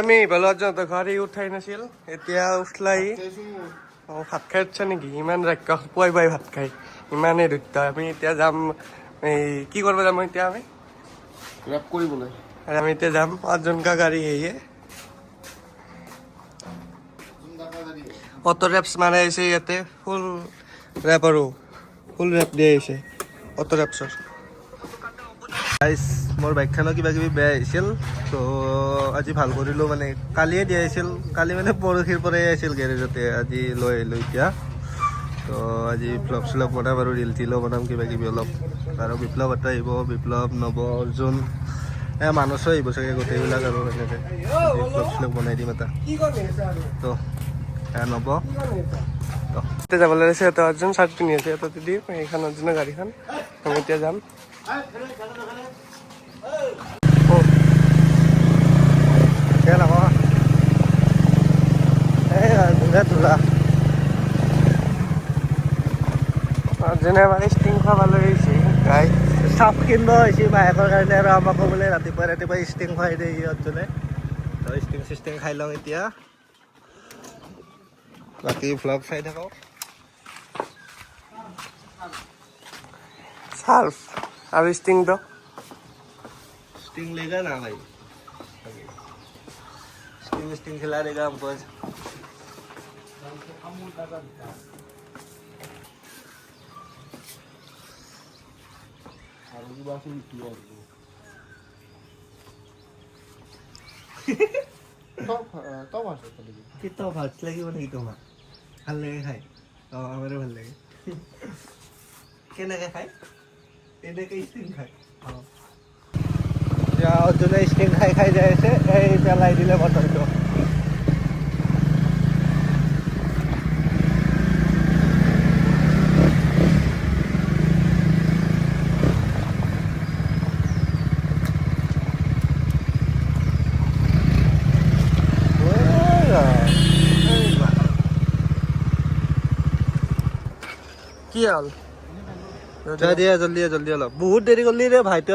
আমি বেলত যাওঁতে ঘৰ উঠাই নাছিল, এতিয়া উঠলাই ভাত খাই উঠছে নেকি? ইমান ৰাক্ষ পুৱাই পুৱাই ভাত খাই, ইমানেই দৈত্য। আমি এতিয়া যাম, এই কি কৰিব যাম এতিয়া আমি? ৰেপ কৰিবলৈ। আমি এতিয়া যাম 5জন কা গাড়ী है অটো ৰেপছ মাৰাই আহিছে ইয়াতে, ফুল ৰেপ আৰু ফুল ৰেপ দি আহিছে অটো ৰেপছৰ। মোৰ বাইকখনৰ কিবা কিবি বেয়া আহিছিল, তো আজি ভাল কৰিলোঁ। মানে কালিয়ে দিয়া আহিছিল, কালি মানে পৰহিৰ পৰাই আহিছিল গেৰেজতে, আজি লৈ আহিলোঁ এতিয়া। তো আজি ভ্লগ শ্লগ বনাম আৰু ৰিল টিলো বনাম কিবা কিবি অলপ। আৰু বিপ্লৱ এটা আহিব, বিপ্লৱ, নৱ, অৰ্জুন, মানসো আহিব চাগে, গোটেইবিলাক আৰু এনেকৈ ভ্লগ শ্লগ বনাই দিম এটা। তো নৱ এতিয়া যাব লাগিছে, এটা অৰ্জুন চাৰ্ট পিন্ধি আছে, এটা দিম এইখন অৰ্জুনৰ গাড়ীখন। আমি এতিয়া যাম। অৰ্জুনে মানে ষ্টিং খাব লৈ আহিছে, চাপ কিনিব আহিছে বায়েকৰ কাৰণে, আৰু আমাকো বোলে ৰাতিপুৱা ৰাতিপুৱা ষ্টিং খুৱাই দিয়ে ই অৰ্জুনে। তো ষ্টিং চিষ্টিং খাই লওঁ এতিয়া, বাকী ভ্লগ চাই থাকক। सार्फ अब स्टिंग दो स्टिंग लेगा ना भाई स्टिंग स्टिंग खिला देगा हमको कितना भात लगी वो नहीं तुम्हारा ভাল লাগে খাই আমারও ভাল লাগে কেনেকে খাই এনেকে স্টিং খাই অৰ্জুনে স্টিং খাই খাই যাই আছে এই পেলাই দিলে বটলটো কি হ'ল দিয়া জল্দি জল্দি অলপ বহুত দেৰি কৰিলি ৰে ভাইটো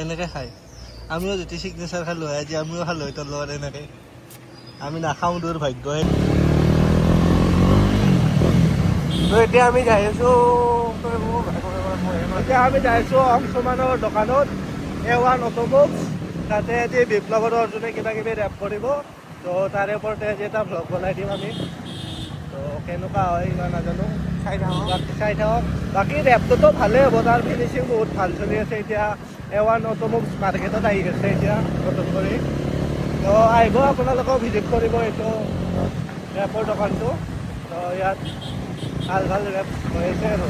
এনেকে খাই আমিও যদি চিগনেচাৰ খালো আজি আমিও খালো তোৰ লগত এনেকে আমি নাখাওঁ দুৰ্ভাগ্যহে এতিয়া আমি যাই আছো অংশমানৰ দোকানত A1 অটোমোবাইলছ তাতে আজি বিপ্লৱৰ অৰ্জুনে কিবা কিবি ৰেপ কৰিব তো তাৰে ওপৰতে আজি এটা ভ্লগ বনাই দিম আমি তো কেনেকুৱা হয় ইমান নাজানো চাই থাকক বাকী ৰেপটোতো ভালেই হ'ব তাৰ ফিনিচিং বহুত ভাল চলি আছে এতিয়া A1 অটোমোবাইলছ মাৰ্কেটত আহি গৈছে এতিয়া নতুন কৰি তো আহিব আপোনালোকেও ভিজিট কৰিব এইটো ৰেপৰ দোকানটো তো ইয়াত ভাল ভাল ৰেপ হৈ আছে আৰু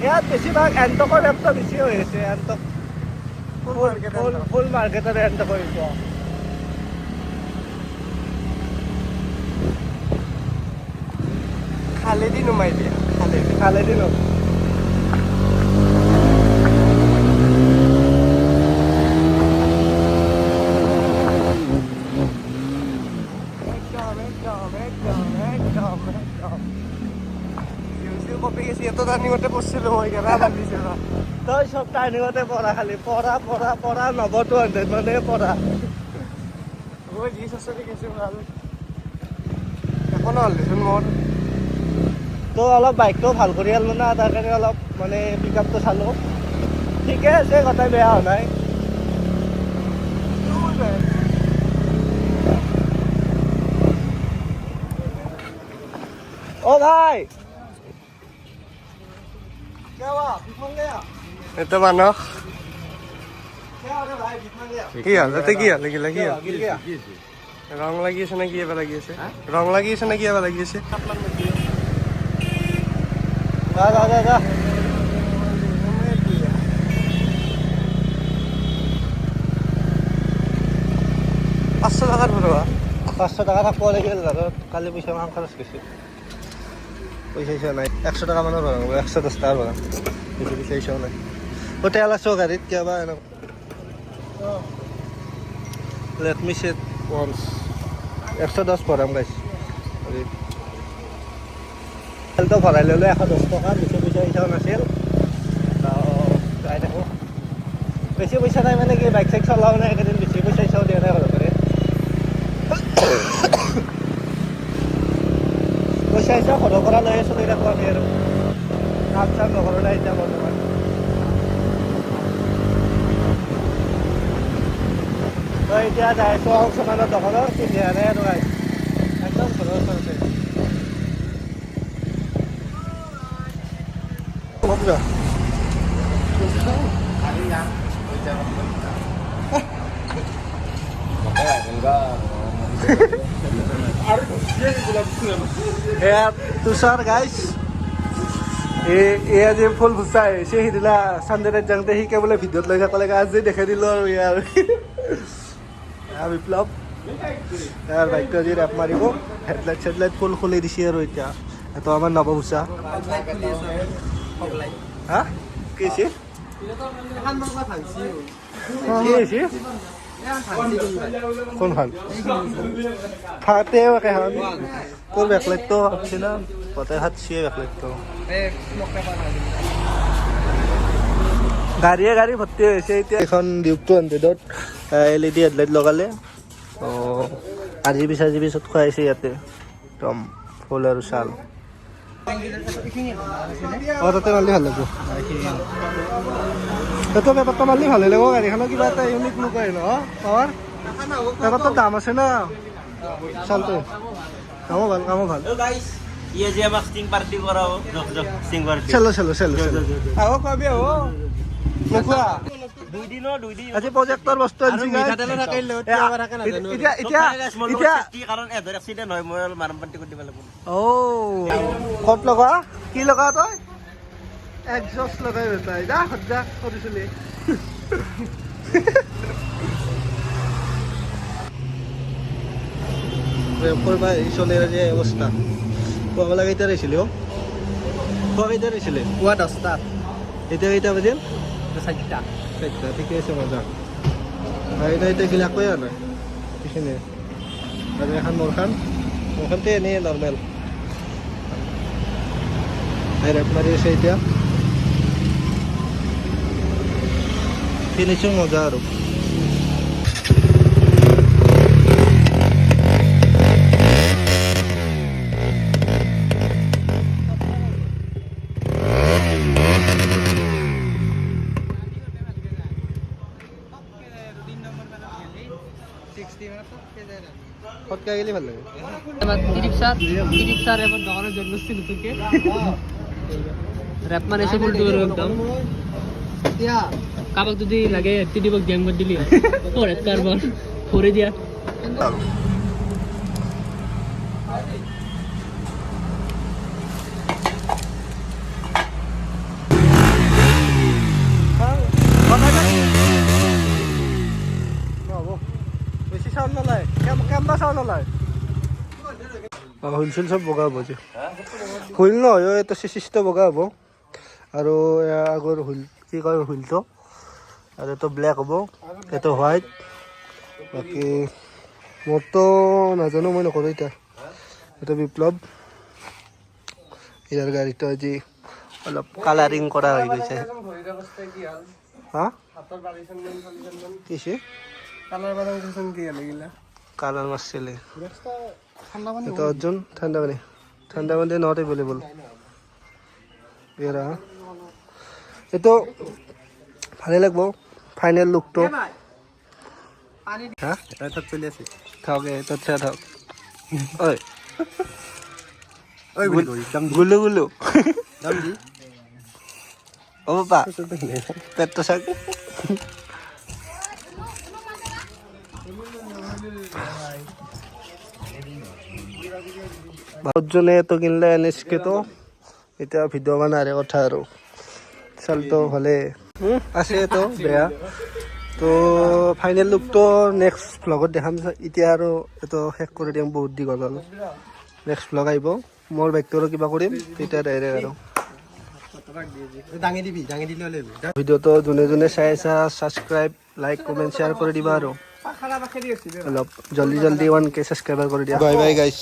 ইয়াত বেছিভাগ এণ্টকৰ ৰেপটো বেছি হৈ আছে এণ্টক ফুল মাৰ্কেটত এণ্টক হৈছে খালেদি নুমাই দিয়া খালেদি নুম এত টাৰ্ণিঙতে পঢ়ছিলো মই কেনে ভাবিছো তই চব টাৰ্ণিঙতে পঢ়া খালি পঢ়া নৱ 200 মানে পঢ়া মই যি চচৰি গৈছো ভাল একো নহ'ল দেচোন মোৰ তো অলপ বাইকটো ভাল কৰি আনিলো না তাৰ কাৰণে অলপ মানে পিক আপটো চালোঁ ঠিকে আছে কথাই বেয়া হোৱা নাই ओ भाई क्या हुआ भीख मांग गया तो मानो क्या हो रहा भाई भीख मांग गया কি হ'ল তাতে কি হ'ল কি गिर गया ৰং লাগি আছে নে কি এবাৰ লাগি আছে ৰং লাগি আছে নে কি এবাৰ লাগি আছে যা 500 টাকাৰ ভৰবা 500 টাকা থাকবো লাগিল ঘৰত কালি পইচা মান খৰচ গৈছে পইচা নাই 100 টাকা মানৰ ভৰাব 110 টাকা ভৰাম বেছি পইচাও নাই হোটেল আছো গাড়ীত কিবা লেট মি চেট ওয়ান্স 110 ভৰাম গাইছ তেলটো ভৰাই ল'লে 110 টকা বেছি পইচাও নাছিল যাই থাকোঁ বেছি পইচা নাই মানে কি বাইক চাইক চলাও নাই একেদিন বেছি পইচা চাও দিয়া নাই ঘৰৰ পৰা পইচা হিচাপ ঘৰৰ পৰা লৈ চলি থাকোঁ আমি আৰু কাম চাম নকৰোঁ নাই এতিয়া বৰ্তমান তই এতিয়া যাই আছোঁ অংশমানৰ দোকানত কিনি আনে আৰু একদম ঘৰৰ ওচৰতে এয়া তুষাৰ গাইছ এয়া যে ফুল ভুচাই আহিছে সিদিনা চানডেত যাওঁতে শিকে বোলে ভিডিঅ'ত লৈ যাব লাগে আজি দেখাই দিলোঁ আৰু ইয়াৰ বিপ্লৱ ইয়াৰ বাইকটো আজি ৰেপ মাৰিব হেডলাইট চেডলাইট ফুল খুলি দিছে আৰু এতিয়া এইটো আমাৰ নৱভূষা হা কি হৈছে কি হৈছে কোনখন ফাটেও একেখন তোৰ বেকলাইটটো আছে না গোটেই হাতছিয়ে বেকলাইটটো গাড়ী ভৰ্তি হৈছে এতিয়া এখন ডিউক 200ত LED হেডলাইট লগালে RGB চাৰ্জিবি চব খুৱাইছে ইয়াতে একদম ফুল আৰু চাল তাতে মাৰিলে ভাল লাগিব সেইটো পেপাৰটো মাৰিলে ভালে লাগিব গাড়ীখনৰ কিবা এটা ইউনিক লুক আহে ন পেপাৰটোৰ দাম আছে না চালটো কামো ভাল ये जे हम स्टिंग पार्टी कराओ स्टिंग पार्टी চলো আও কবি আও নকুয়া দুই দিন আজি প্ৰজেক্টৰ বস্তু আনিছি এতিয়া কাৰণ এধৰ এক্সিডেন্ট হয় মই মাৰম পাৰ্টি কৰি দিব লাগিব ক'ত লগা কি লগা তই একজষ্ট লগাই বেটাই যা সজ্জা কৰিছিলি কৰবা চলে যে অৱস্থা পুৱা কেইটা আহিছিলে পুৱা 10টা এতিয়া কেইটা বাজিল 4টা ঠিকে আছে মজা এতিয়া গিলা কৈ নাই এইখিনিয়ে আৰু এখন মোৰখানতে এনেই নৰ্মেল ৰেপ মাৰি আছে এতিয়া ফিনিচিং মজা আৰু ফটকা গেলি ভাল লাগে তিরিপসার এবার দোকানের জন্য ছিল তোকে র্যাপ মানে এসে বলতে পারবো একদম কাবাক যদি লাগে তিরিবক জ্যাম করে দিলি পরে কারবার করে দিয়া বেছি চাউল নলয় কেম্বা চাউল নলয় হুইল চুইল চব বগা হ'ব যে হুইল নহয় এইটো চিচিটো বগা হ'ব আৰু আগৰ হুইল কি কয় হুইলটো আৰু এইটো ব্লেক হ'ব এইটো হোৱাইট বাকী মোৰতো নাজানো মই নকৰোঁ এতিয়া এইটো বিপ্লৱ ইয়াৰ গাড়ীটো আজি অলপ কালাৰিং কৰা হৈ গৈছে হা কিছে কালার মারছিলে এটা অর্জুন ঠান্ডা পানি নট এভেলেবল এরা এতো ভালো লাগবো ফাইনাল লুকটো হ্যাঁ এটা চলে আসে থাকে তো থাক ওই গুলু দাম দি ও বাবা পেটটো চাক বহুতজনে তো কিনলে এনএসকে তো এটা ভিডিঅ' বনাৰে কথা আৰু চালটো ভালে আছে তো বেয়া তো ফাইনেল লুকটো নেক্সট ভ্লগত দেখাম এতিয়া আৰু এইটো শেষ কৰি দিম বহুত দীঘল হ'ল নেক্সট ভ্লগ আহিব মোৰ বাইকটো আৰু কিবা কৰিম তেতিয়া ডাইৰেক্ট আৰু ভিডিঅ'টো যোনে যোনে চাই আছা ছাবস্ক্ৰাইব লাইক কমেণ্ট শ্বেয়াৰ কৰি দিবা আৰু অলপ জল্দি 1K ছাবস্ক্ৰাইবাৰ কৰি দিয়া বাই বাই গাইছ